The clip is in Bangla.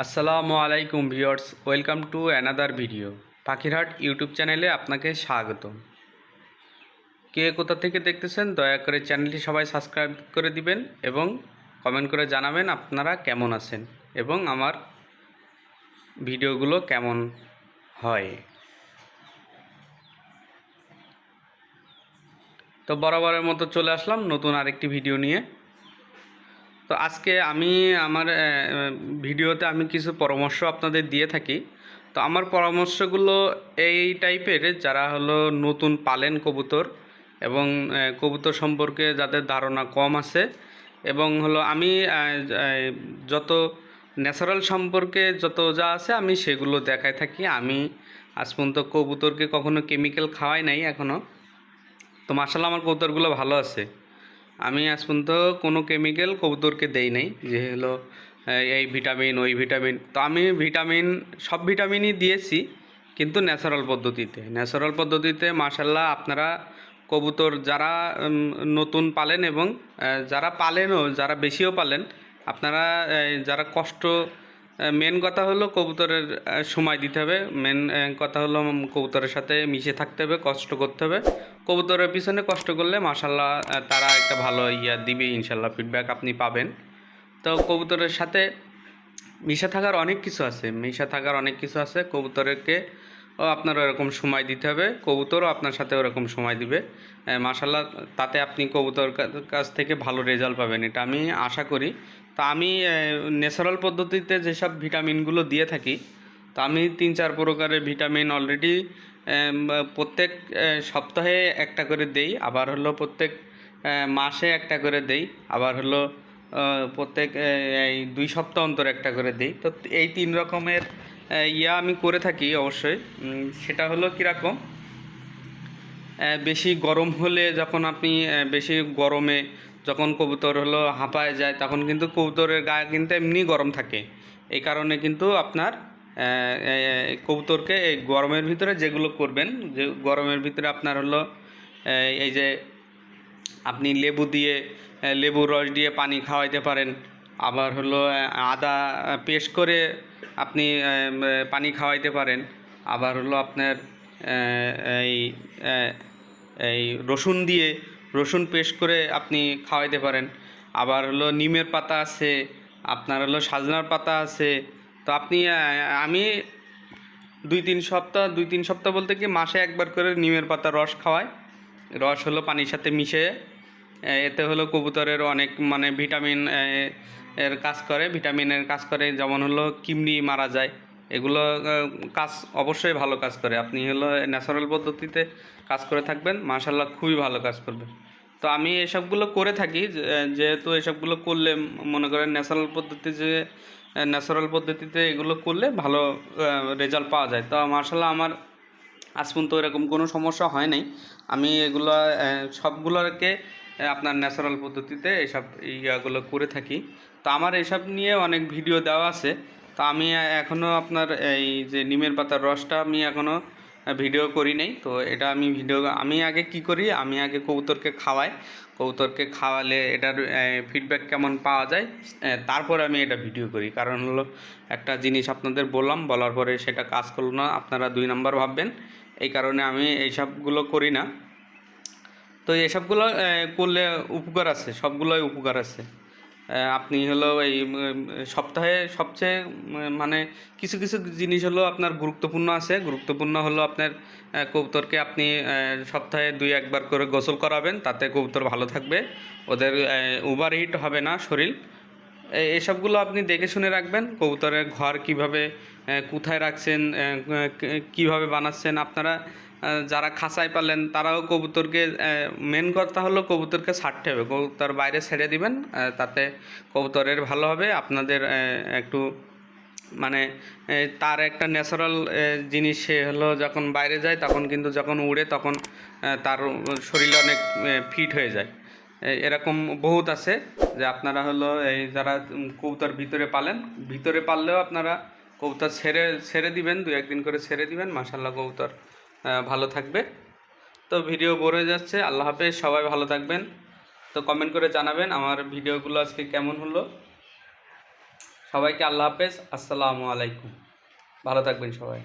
আসসালামু আলাইকুম viewers, welcome to another video. পাখিরহাট YouTube চ্যানেলে আপনাকে স্বাগত। কে কোথা থেকে দেখতেছেন দয়া করে চ্যানেলটি সবাই সাবস্ক্রাইব করে দিবেন এবং কমেন্ট করে জানাবেন আপনারা কেমন আছেন এবং আমার ভিডিওগুলো কেমন হয়। তো বরাবরের মতো চলে আসলাম নতুন আরেকটি ভিডিও নিয়ে। তো আজকে আমি আমার ভিডিওতে আমি কিছু পরামর্শ আপনাদের দিয়ে থাকি। তো আমার পরামর্শগুলো এই টাইপের, যারা হলো নতুন পালেন কবুতর এবং কবুতর সম্পর্কে যাদের ধারণা কম আছে, এবং হলো আমি যত ন্যাচারাল সম্পর্কে যত যা আছে আমি সেগুলো দেখাই থাকি। আমি আজ পর্যন্ত কবুতরকে কখনো কেমিক্যাল খাওয়াই নাই এখনও। তো মাশাআল্লাহ আমার কবুতরগুলো ভালো আছে। আমি আজ পর্যন্ত কোনো কেমিক্যাল কবুতরকে দেই নাই, যে হলো এই ভিটামিন ওই ভিটামিন। তো আমি সব ভিটামিনই দিয়েছি, কিন্তু ন্যাচারাল পদ্ধতিতে মাশাআল্লাহ আপনারা কবুতর যারা নতুন পালেন এবং যারা পালেনও, যারা বেশিও পালেন, আপনারা যারা কষ্ট, মেন কথা হলো কবুতরের সময় দিতে হবে। মেন কথা হলো কবুতরের সাথে মিশে থাকতে হবে, কষ্ট করতে হবে। কবুতরের পিছনে কষ্ট করলে মাশাআল্লাহ তারা একটা ভালো দিবে, ইনশাল্লাহ ফিডব্যাক আপনি পাবেন। তো কবুতরের সাথে মিশে থাকার অনেক কিছু আছে। কবুতরকে ও আপনার ওরকম সময় দিতে হবে, কবুতরও আপনার সাথে ওরকম সময় দিবে। মাশাআল্লাহ তাতে আপনি কবুতর কাছ থেকে ভালো রেজাল্ট পাবেন, এটা আমি আশা করি। তো আমি ন্যাচারাল পদ্ধতিতে যেসব ভিটামিনগুলো দিয়ে থাকি, তো আমি 3-4 প্রকারের ভিটামিন অলরেডি প্রত্যেক সপ্তাহে একটা করে দেই, আবার হলো প্রত্যেক মাসে একটা করে দেই, আবার হলো প্রত্যেক এই 2 সপ্তাহ অন্তর একটা করে দেই। তো এই 3 রকমের আমি করে থাকি অবশ্যই। সেটা হলো কীরকম, বেশি গরম হলে, যখন আপনি বেশি গরমে যখন কবুতর হলো হাঁপায় যায়, তখন কিন্তু কবুতরের গায়ে কিন্তু এমনি গরম থাকে। এই কারণে কিন্তু আপনার কবুতরকে এই গরমের ভিতরে যেগুলো করবেন, যে গরমের ভিতরে আপনার হলো এই যে আপনি লেবুর রস দিয়ে পানি খাওয়াইতে পারেন। আবার হলো আদা পেস্ট করে আপনি পানি খাওয়াইতে পারেন। আবার হলো আপনার এই এই রসুন পেস্ট করে আপনি খাওয়াইতে পারেন। আবার হলো নিমের পাতা আছে, আপনার হলো সাজনার পাতা আছে। তো আপনি আমি 2-3 সপ্তাহ বলতে কি মাসে একবার করে নিমের পাতার রস খাওয়াই। রস হলো পানির সাথে মিশে, এতে হলো কবুতরের অনেক মানে ভিটামিনের কাজ করে, যেমন হলো কৃমি মারা যায়। এগুলো কাজ অবশ্যই ভালো কাজ করে। আপনি হলো ন্যাচারাল পদ্ধতিতে কাজ করে থাকবেন, মাশাআল্লাহ খুবই ভালো কাজ করবে। তো আমি এসবগুলো করে থাকি, যেহেতু এসবগুলো করলে মনে করেন ন্যাচারাল পদ্ধতিতে এগুলো করলে ভালো রেজাল্ট পাওয়া যায়। তো মাশাআল্লাহ আমার আজ পর্যন্ত এরকম কোনো সমস্যা হয় নাই। আমি এগুলো সবগুলোকে আপনার ন্যাচারাল পদ্ধতিতে এইসব ইয়াগুলো করে থাকি। তো আমার এসব নিয়ে অনেক ভিডিও দেওয়া আছে। তো আমি এখনও আপনার এই যে নিমের পাতার রসটা আমি এখনও ভিডিও করি নাই। তো এটা আমি আগে কি করি, আমি আগে কবুতরকে খাওয়াই। কবুতরকে খাওয়ালে এটার ফিডব্যাক কেমন পাওয়া যায়, তারপরে আমি এটা ভিডিও করি। কারণ হলো একটা জিনিস আপনাদের বলার পরে সেটা কাজ করলো না, আপনারা 2 নাম্বার ভাববেন। এই কারণে আমি এইসবগুলো করি না। তো এসবগুলো করলে উপকার আছে, সবগুলোই উপকার আছে। আপনি হলো এই সপ্তাহে সবচেয়ে মানে কিছু জিনিস হলো আপনার গুরুত্বপূর্ণ হলো আপনার কবুতরকে আপনি সপ্তাহে 2-1 বার করে গোসল করাবেন, তাতে কবুতর ভালো থাকবে, ওদের ওভারহিট হবে না শরীর। এসবগুলো আপনি দেখে শুনে রাখবেন। কবুতরের ঘর কোথায় রাখছেন, কিভাবে বানাচ্ছেন আপনারা। যারা খাঁচায় পালেন তারাও কবুতরকে, মেন কথা হলো কবুতরকে ছাড়তে হবে, কবুতর বাইরে ছেড়ে দিবেন, তাতে কবুতরের ভালো হবে। আপনাদের একটু মানে তার একটা ন্যাচারাল জিনিস, সে হলো যখন বাইরে যায় তখন কিন্তু যখন উড়ে তখন তার শরীরে অনেক ফিট হয়ে যায়। এরকম বহুত আছে যে আপনারা হলো এই যারা কবুতর ভিতরে পাললেও আপনারা কবুতর ছেড়ে দিবেন, 2-1 দিন করে ছেড়ে দিবেন, মাশাআল্লাহ কবুতর ভালো থাকবে। তো ভিডিও বোর হয়ে যাচ্ছে, আল্লাহ হাফেজ, সবাই ভালো থাকবেন। তো কমেন্ট করে জানাবেন আমার ভিডিওগুলো আজকে কেমন হলো। সবাইকে আল্লাহ হাফেজ, আসসালামু আলাইকুম, ভালো থাকবেন সবাই।